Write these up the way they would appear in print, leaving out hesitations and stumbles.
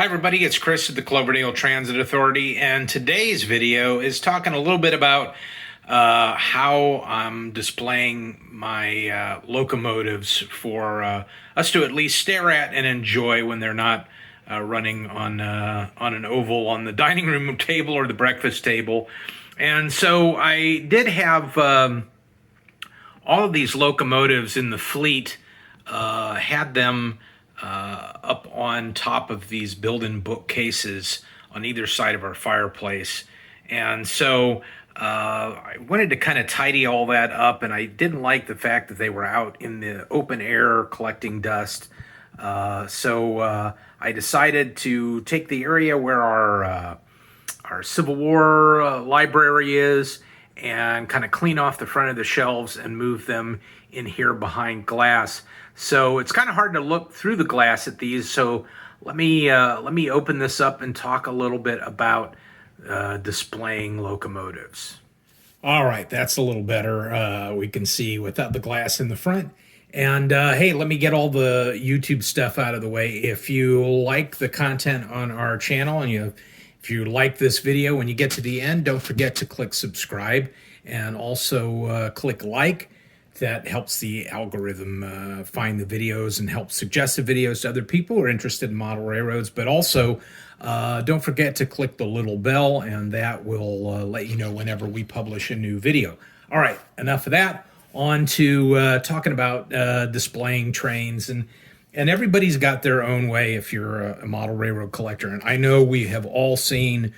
everybody, it's Chris at the Cloverdale Transit Authority, and today's video is talking a little bit about how I'm displaying my locomotives for us to at least stare at and enjoy when they're not running on an oval on the dining room table or the breakfast table. And so I did have all of these locomotives in the fleet, had them up on top of these built-in bookcases on either side of our fireplace. And so I wanted to kind of tidy all that up, and I didn't like the fact that they were out in the open air collecting dust. So I decided to take the area where our Civil War library is and kind of clean off the front of the shelves and move them in here behind glass. So it's kind of hard to look through the glass at these. So let me open this up and talk a little bit about displaying locomotives. All right, that's a little better. We can see without the glass in the front. And hey, let me get all the YouTube stuff out of the way. If you like the content on our channel and if you like this video, when you get to the end, don't forget to click subscribe and also click like. That helps the algorithm find the videos and help suggest the videos to other people who are interested in model railroads. But also, don't forget to click the little bell, and that will let you know whenever we publish a new video. All right, enough of that. On to talking about displaying trains. And everybody's got their own way if you're a model railroad collector. And I know we have all seen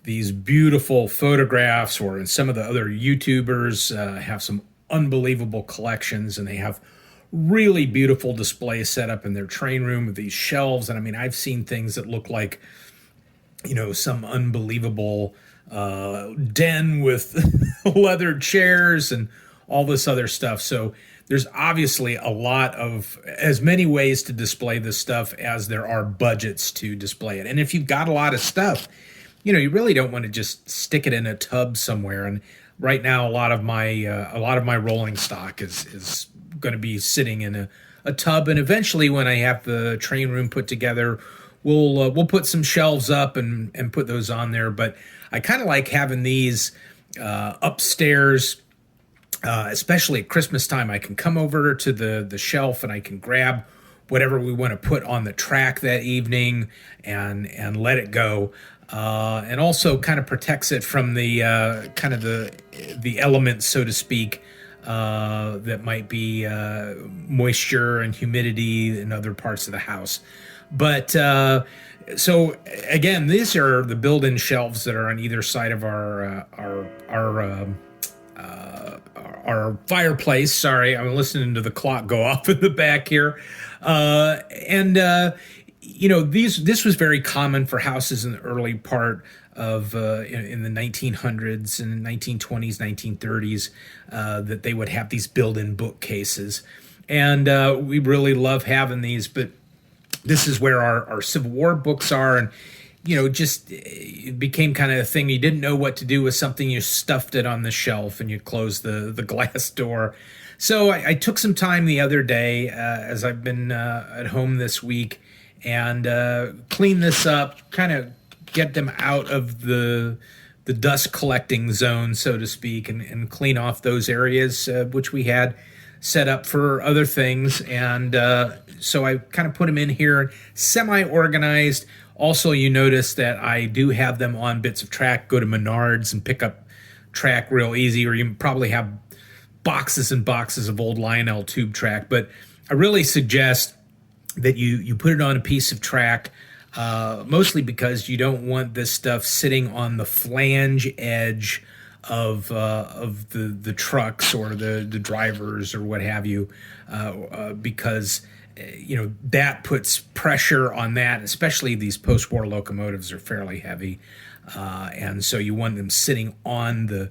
these beautiful photographs, or in some of the other YouTubers have some unbelievable collections, and they have really beautiful displays set up in their train room with these shelves. And I mean, I've seen things that look like, some unbelievable den with leather chairs and all this other stuff. So there's obviously as many ways to display this stuff as there are budgets to display it. And if you've got a lot of stuff, you really don't want to just stick it in a tub somewhere. And right now, a lot of my rolling stock is going to be sitting in a tub, and eventually, when I have the train room put together, we'll put some shelves up and put those on there. But I kind of like having these upstairs, especially at Christmas time. I can come over to the shelf and I can grab whatever we want to put on the track that evening and let it go. And also kind of protects it from the kind of the elements, so to speak, that might be moisture and humidity in other parts of the house. But so again, these are the built-in shelves that are on either side of our fireplace. Sorry, I'm listening to the clock go off in the back here, this was very common for houses in the early part of in the 1900s and 1920s, 1930s, that they would have these built-in bookcases. And we really love having these, but this is where our Civil War books are. And, it became kind of a thing. You didn't know what to do with something. You stuffed it on the shelf and you closed the glass door. So I took some time the other day, as I've been at home this week, and clean this up, kind of get them out of the dust collecting zone, so to speak, and clean off those areas which we had set up for other things. And so I kind of put them in here, semi-organized. Also, you notice that I do have them on bits of track. Go to Menards and pick up track real easy, or you probably have boxes and boxes of old Lionel tube track. But I really suggest that you put it on a piece of track, mostly because you don't want this stuff sitting on the flange edge of the trucks or the drivers or what have you, because that puts pressure on that. Especially these post-war locomotives are fairly heavy, and so you want them sitting on the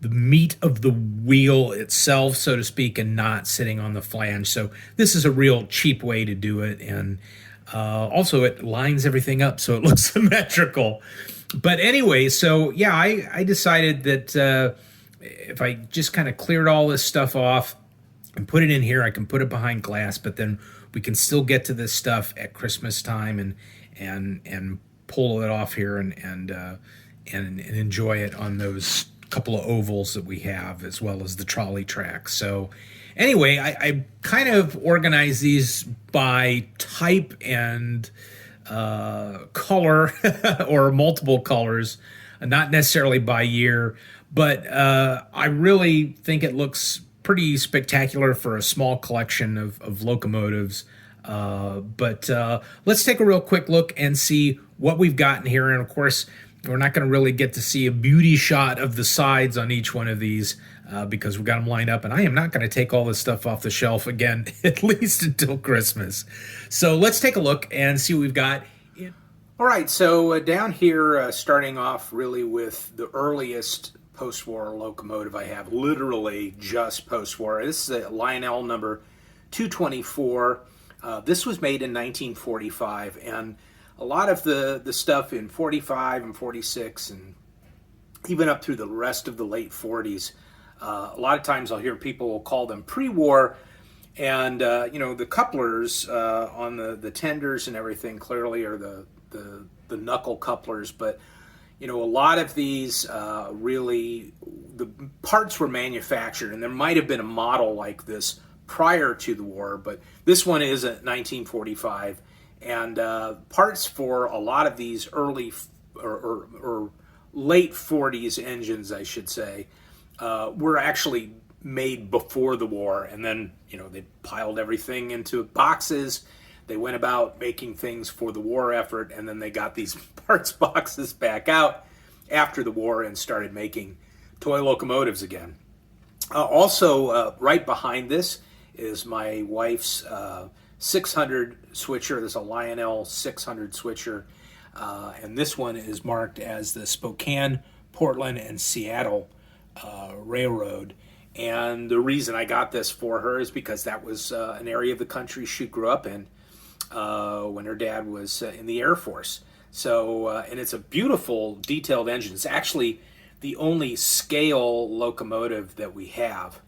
meat of the wheel itself, so to speak, and not sitting on the flange. So this is a real cheap way to do it, and also it lines everything up so it looks symmetrical. But anyway, so yeah, I decided that if I just kind of cleared all this stuff off and put it in here, I can put it behind glass, but then we can still get to this stuff at Christmas time and pull it off here and enjoy it on those couple of ovals that we have, as well as the trolley track. So anyway, I kind of organize these by type and color or multiple colors, not necessarily by year, but I really think it looks pretty spectacular for a small collection of locomotives. But let's take a real quick look and see what we've got in here. And of course, we're not going to really get to see a beauty shot of the sides on each one of these because we've got them lined up. And I am not going to take all this stuff off the shelf again, at least until Christmas. So let's take a look and see what we've got. All right, so down here, starting off really with the earliest post-war locomotive I have, literally just post-war. This is a Lionel number 224. This was made in 1945, and a lot of the stuff in 45 and 46 and even up through the rest of the late 40s, a lot of times I'll hear people will call them pre-war, and you know, the couplers on the tenders and everything clearly are the knuckle couplers, but you know, a lot of these really, the parts were manufactured, and there might have been a model like this prior to the war, but this one is a 1945, and parts for a lot of these early or late 40s engines, I should say, were actually made before the war, and then, you know, they piled everything into boxes. They went about making things for the war effort, and then they got these parts boxes back out after the war and started making toy locomotives again. Also, right behind this is my wife's 600 switcher. There's a Lionel 600 switcher, and this one is marked as the Spokane, Portland, and Seattle Railroad. And the reason I got this for her is because that was an area of the country she grew up in when her dad was in the Air Force. So, and it's a beautiful detailed engine. It's actually the only scale locomotive that we have.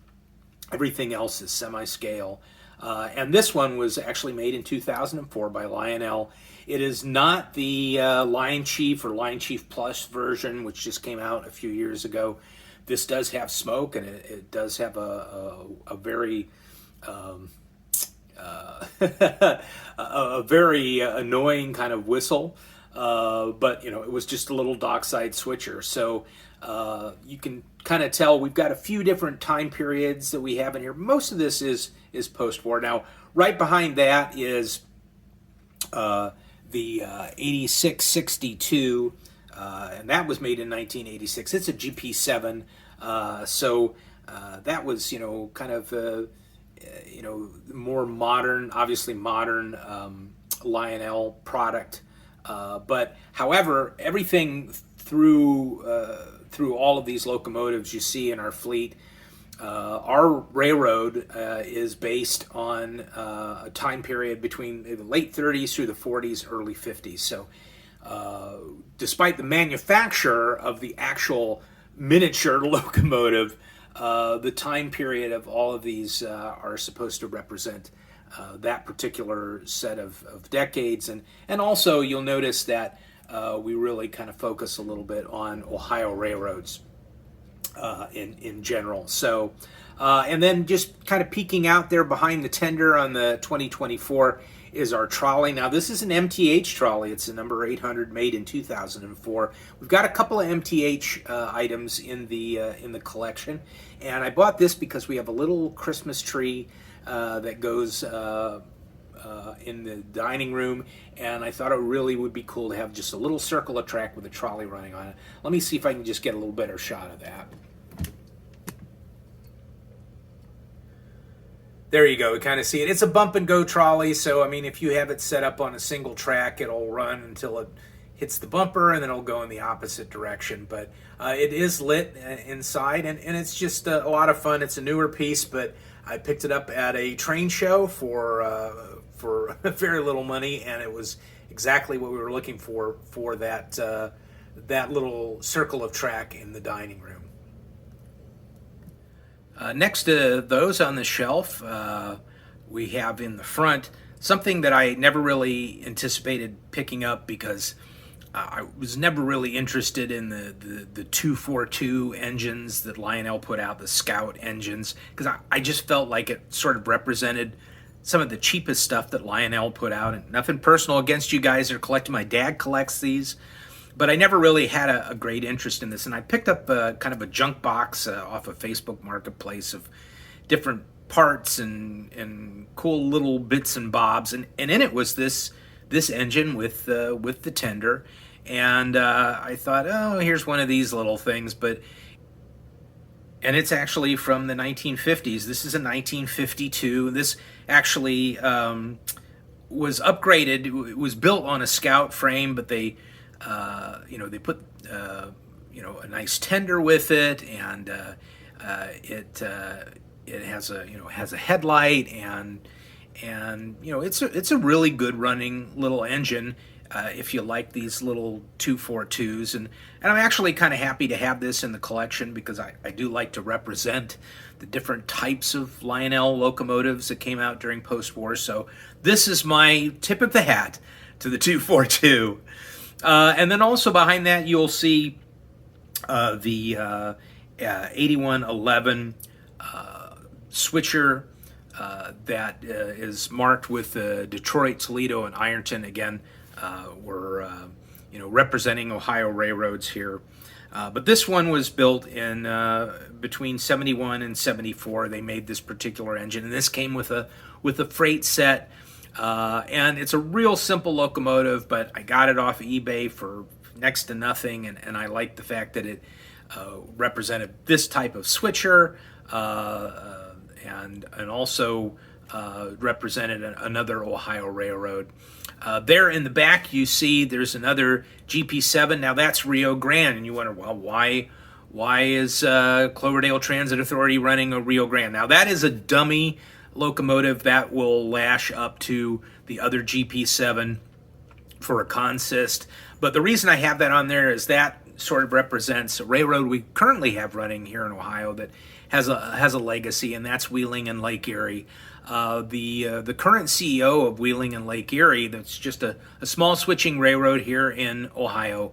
Everything else is semi-scale. And this one was actually made in 2004 by Lionel. It is not the Lion Chief or Lion Chief Plus version, which just came out a few years ago. This does have smoke, and it does have a very a very annoying kind of whistle, but you know, it was just a little dockside switcher. So you can kind of tell we've got a few different time periods that we have in here. Most of this is post-war. Now, right behind that is the 8662, and that was made in 1986. It's a GP7, so that was, you know, kind of you know, more modern, obviously modern Lionel product. But however, everything through all of these locomotives you see in our fleet, our railroad is based on a time period between the late 30s through the 40s, early 50s. So despite the manufacture of the actual miniature locomotive, the time period of all of these are supposed to represent that particular set of decades. And also you'll notice that we really kind of focus a little bit on Ohio railroads in general. So, and then just kind of peeking out there behind the tender on the 2024 is our trolley. Now this is an MTH trolley. It's a number 800, made in 2004. We've got a couple of MTH items in the collection, and I bought this because we have a little Christmas tree that goes in the dining room, and I thought it really would be cool to have just a little circle of track with a trolley running on it. Let me see if I can just get a little better shot of that. There you go, we kind of see it. It's a bump and go trolley, so I mean, if you have it set up on a single track, it'll run until it hits the bumper, and then it'll go in the opposite direction. But it is lit inside, and it's just a lot of fun. It's a newer piece, but I picked it up at a train show for very little money, and it was exactly what we were looking for that that little circle of track in the dining room. Next to those on the shelf, we have in the front something that I never really anticipated picking up because I was never really interested in the 242 engines that Lionel put out, the Scout engines, because I just felt like it sort of represented some of the cheapest stuff that Lionel put out. And nothing personal against you guys that are collecting. My dad collects these, but I never really had a great interest in this. And I picked up kind of a junk box off of Facebook Marketplace of different parts and cool little bits and bobs, and in it was this engine with the tender, and I thought, oh, here's one of these little things, and it's actually from the 1950s. This is a 1952. This actually was upgraded. It was built on a Scout frame, but they they put a nice tender with it, and it has a headlight, and it's a really good running little engine if you like these little 242s, and I'm actually kind of happy to have this in the collection because I do like to represent the different types of Lionel locomotives that came out during post-war. So this is my tip of the hat to the 242, and then also behind that you'll see the 8111 switcher that is marked with Detroit, Toledo, and Ironton. Again, we're representing Ohio railroads here. But this one was built in between 71 and 74. They made this particular engine, and this came with a freight set. And it's a real simple locomotive, but I got it off of eBay for next to nothing, and I like the fact that it represented this type of switcher, and also represented another Ohio railroad. There in the back you see there's another GP7. Now that's Rio Grande, and you wonder, well, why is Cloverdale Transit Authority running a Rio Grande? Now that is a dummy locomotive that will lash up to the other GP7 for a consist. But the reason I have that on there is that sort of represents a railroad we currently have running here in Ohio that has a legacy, and that's Wheeling and Lake Erie. The current CEO of Wheeling and Lake Erie, that's just a small switching railroad here in Ohio.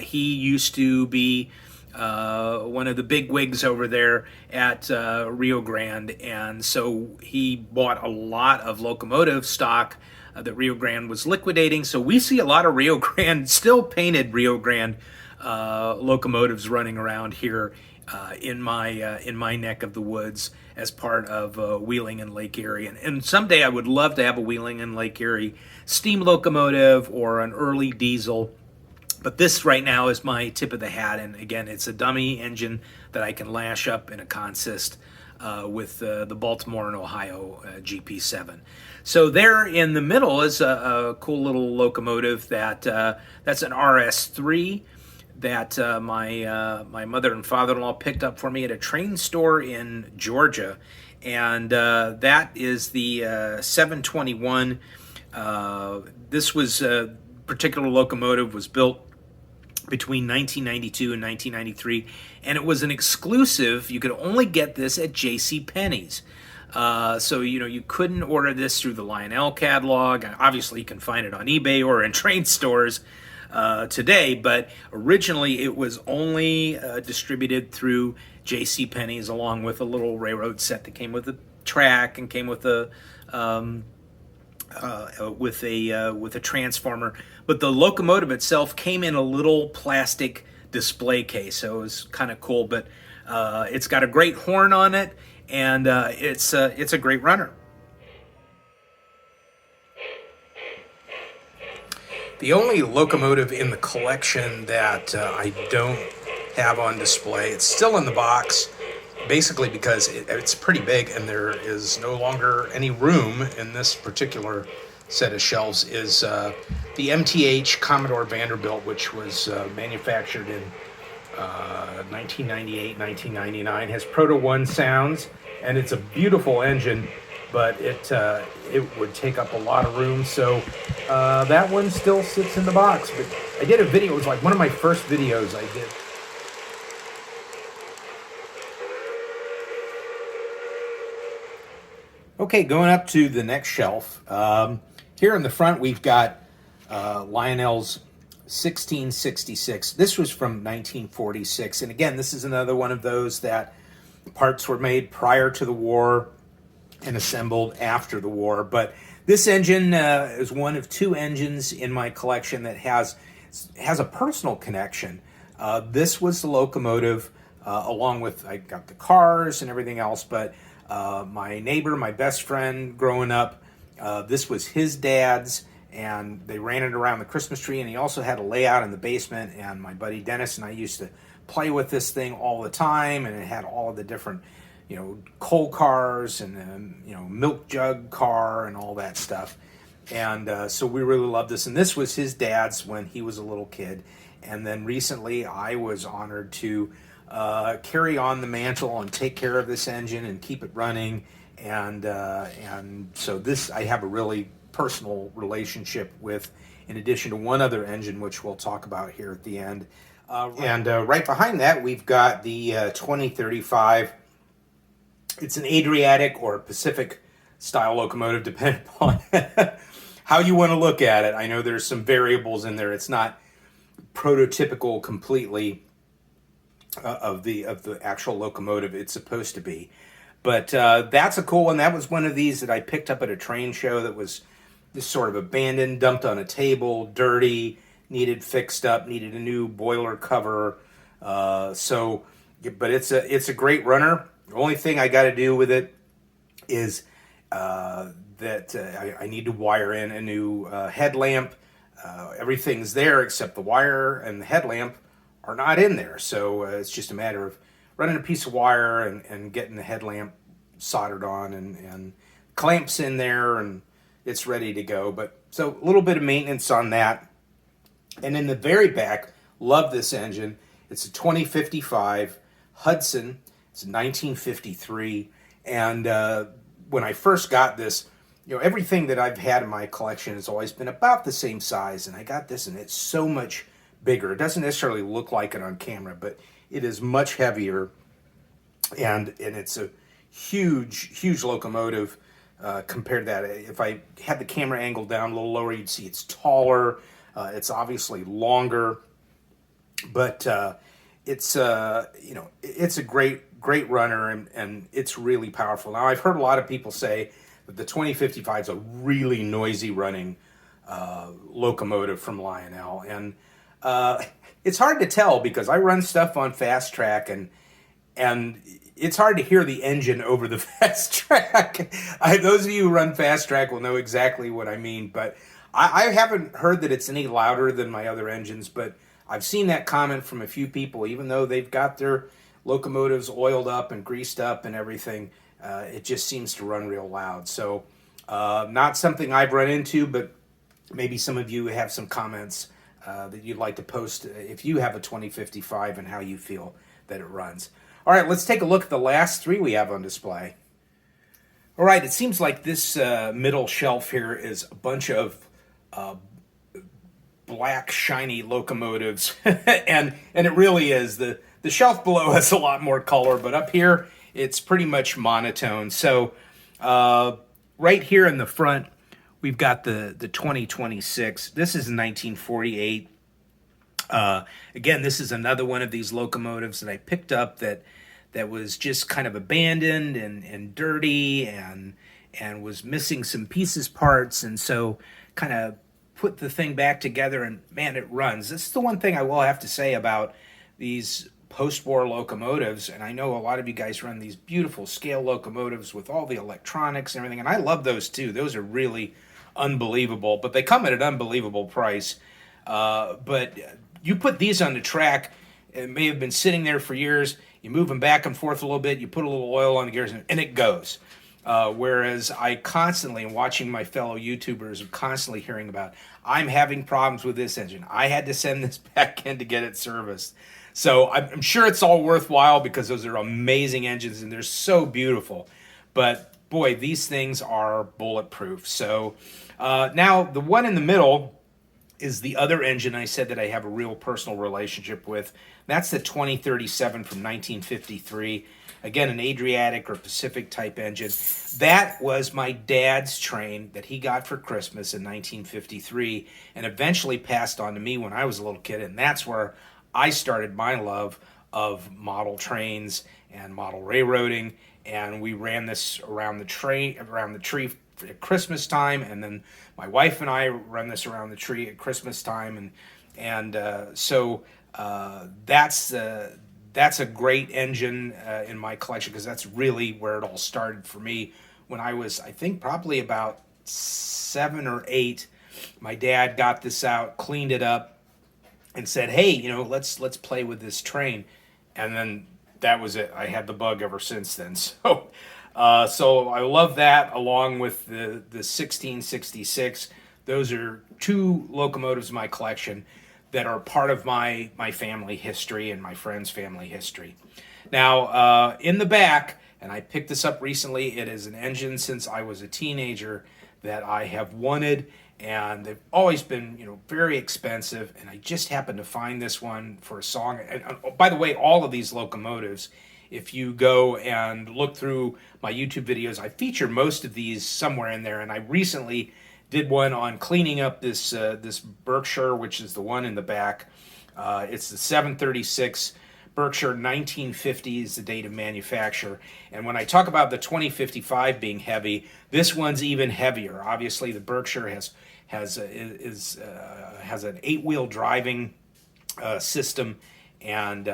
He used to be one of the big wigs over there at Rio Grande, and so he bought a lot of locomotive stock that Rio Grande was liquidating. So we see a lot of Rio Grande, still painted Rio Grande locomotives running around here in my neck of the woods as part of Wheeling and Lake Erie. And someday I would love to have a Wheeling and Lake Erie steam locomotive or an early diesel. But this right now is my tip of the hat, and again, it's a dummy engine that I can lash up in a consist with the Baltimore and Ohio GP7. So there in the middle is a cool little locomotive that's an RS3 that my mother and father-in-law picked up for me at a train store in Georgia, and that is the 721. This was particular locomotive was built between 1992 and 1993, and it was an exclusive. You could only get this at J.C. Penney's. So you couldn't order this through the Lionel catalog. Obviously you can find it on eBay or in train stores today, but originally it was only distributed through J.C. Penney's, along with a little railroad set that came with a track and came with a transformer. But the locomotive itself came in a little plastic display case, so it was kind of cool. But it's got a great horn on it, and it's a great runner. The only locomotive in the collection that I don't have on display, it's still in the box, basically because it's pretty big and there is no longer any room in this particular set of shelves, is the MTH Commodore Vanderbilt, which was manufactured in 1998, 1999, has Proto 1 sounds, and it's a beautiful engine, but it would take up a lot of room, so that one still sits in the box. But I did a video, it was like one of my first videos I did. Okay, going up to the next shelf. Here in the front, we've got Lionel's 1666. This was from 1946. And again, this is another one of those that parts were made prior to the war and assembled after the war. But this engine is one of two engines in my collection that has a personal connection. This was the locomotive, along with, I got the cars and everything else, but my neighbor, my best friend growing up, this was his dad's, and they ran it around the Christmas tree, and he also had a layout in the basement, and my buddy Dennis and I used to play with this thing all the time, and it had all of the different, coal cars and, milk jug car and all that stuff. And so we really loved this, and this was his dad's when he was a little kid. And then recently I was honored to carry on the mantle and take care of this engine and keep it running. And so this I have a really personal relationship with, in addition to one other engine, which we'll talk about here at the end. And right behind that, we've got the 2035. It's an Adriatic or Pacific style locomotive, depending upon how you want to look at it. I know there's some variables in there. It's not prototypical completely of the actual locomotive it's supposed to be. But that's a cool one. That was one of these that I picked up at a train show that was just sort of abandoned, dumped on a table, dirty, needed fixed up, needed a new boiler cover. But it's a great runner. The only thing I got to do with it is that I need to wire in a new headlamp. Everything's there except the wire and the headlamp are not in there. So it's just a matter of running a piece of wire and getting the headlamp soldered on and clamps in there, and it's ready to go. But so a little bit of maintenance on that. And in the very back, love this engine. It's a 2055 Hudson. It's a 1953. And when I first got this, everything that I've had in my collection has always been about the same size. And I got this, and it's so much bigger. It doesn't necessarily look like it on camera, but it is much heavier. And it's a huge locomotive compared to that. If I had the camera angled down a little lower, you'd see it's taller. It's obviously longer, but it's a great runner, and it's really powerful. Now, I've heard a lot of people say that the 2055 is a really noisy running locomotive from Lionel, and it's hard to tell because I run stuff on fast track, and it's hard to hear the engine over the fast track. Those of you who run fast track will know exactly what I mean, but I haven't heard that it's any louder than my other engines, but I've seen that comment from a few people, even though they've got their locomotives oiled up and greased up and everything, it just seems to run real loud. So not something I've run into, but maybe some of you have some comments that you'd like to post if you have a 2055 and how you feel that it runs. All right, let's take a look at the last three we have on display. All right, it seems like this middle shelf here is a bunch of black shiny locomotives, and it really is. The shelf below has a lot more color, but up here it's pretty much monotone. So right here in the front, we've got the 2026. This is 1948. Again, this is another one of these locomotives that I picked up that was just kind of abandoned and dirty and was missing some pieces, parts, and so kind of put the thing back together, and man, it runs. This is the one thing I will have to say about these post-war locomotives, and I know a lot of you guys run these beautiful scale locomotives with all the electronics and everything, and I love those too. Those are really unbelievable, but they come at an unbelievable price. But you put these on the track, it may have been sitting there for years, you move them back and forth a little bit, you put a little oil on the gears, and it goes. Whereas I constantly, and watching my fellow YouTubers, are constantly hearing about, I'm having problems with this engine. I had to send this back in to get it serviced. So I'm sure it's all worthwhile because those are amazing engines and they're so beautiful. But boy, these things are bulletproof. So now the one in the middle is the other engine I said that I have a real personal relationship with. That's the 2037 from 1953. Again, an Adriatic or Pacific type engine. That was my dad's train that he got for Christmas in 1953 and eventually passed on to me when I was a little kid. And that's where I started my love of model trains and model railroading. And we ran this around the tree at Christmas time, and then my wife and I run this around the tree at Christmas time, so that's a great engine in my collection, because that's really where it all started for me. When I was, I think, probably about 7 or 8, my dad got this out, cleaned it up, and said, "Hey, let's play with this train," and then that was it. I had the bug ever since then. So I love that, along with the 1666. Those are 2 locomotives in my collection that are part of my family history and my friend's family history. Now, in the back, and I picked this up recently, it is an engine since I was a teenager that I have wanted, and they've always been, very expensive, and I just happened to find this one for a song. And by the way, all of these locomotives, if you go and look through my YouTube videos, I feature most of these somewhere in there, and I recently did one on cleaning up this Berkshire, which is the one in the back. It's the 736 Berkshire. 1950 is the date of manufacture. And when I talk about the 2055 being heavy, this one's even heavier. Obviously, the Berkshire has an 8-wheel driving system, and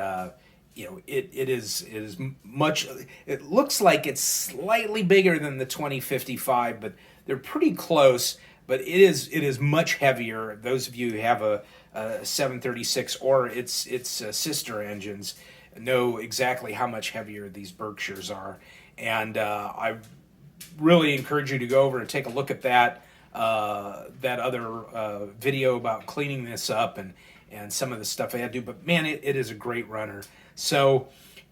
it is much. It looks like it's slightly bigger than the 2055, but they're pretty close. But it is much heavier. Those of you who have a 736 or its sister engines know exactly how much heavier these Berkshires are, and I really encourage you to go over and take a look at that other video about cleaning this up and some of the stuff I had to do. But man, it is a great runner. So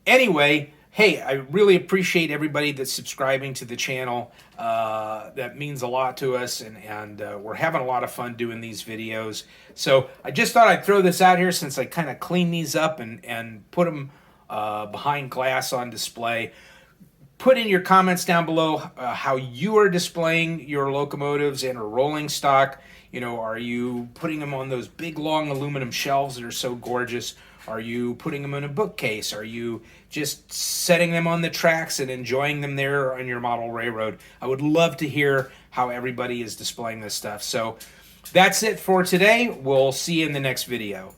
anyway, hey, I really appreciate everybody that's subscribing to the channel. That means a lot to us, and we're having a lot of fun doing these videos. So I just thought I'd throw this out here, since I kind of cleaned these up and put them behind glass on display. Put in your comments down below how you are displaying your locomotives and or rolling stock. Are you putting them on those big long aluminum shelves that are so gorgeous? Are you putting them in a bookcase? Are you just setting them on the tracks and enjoying them there on your model railroad? I would love to hear how everybody is displaying this stuff. So that's it for today. We'll see you in the next video.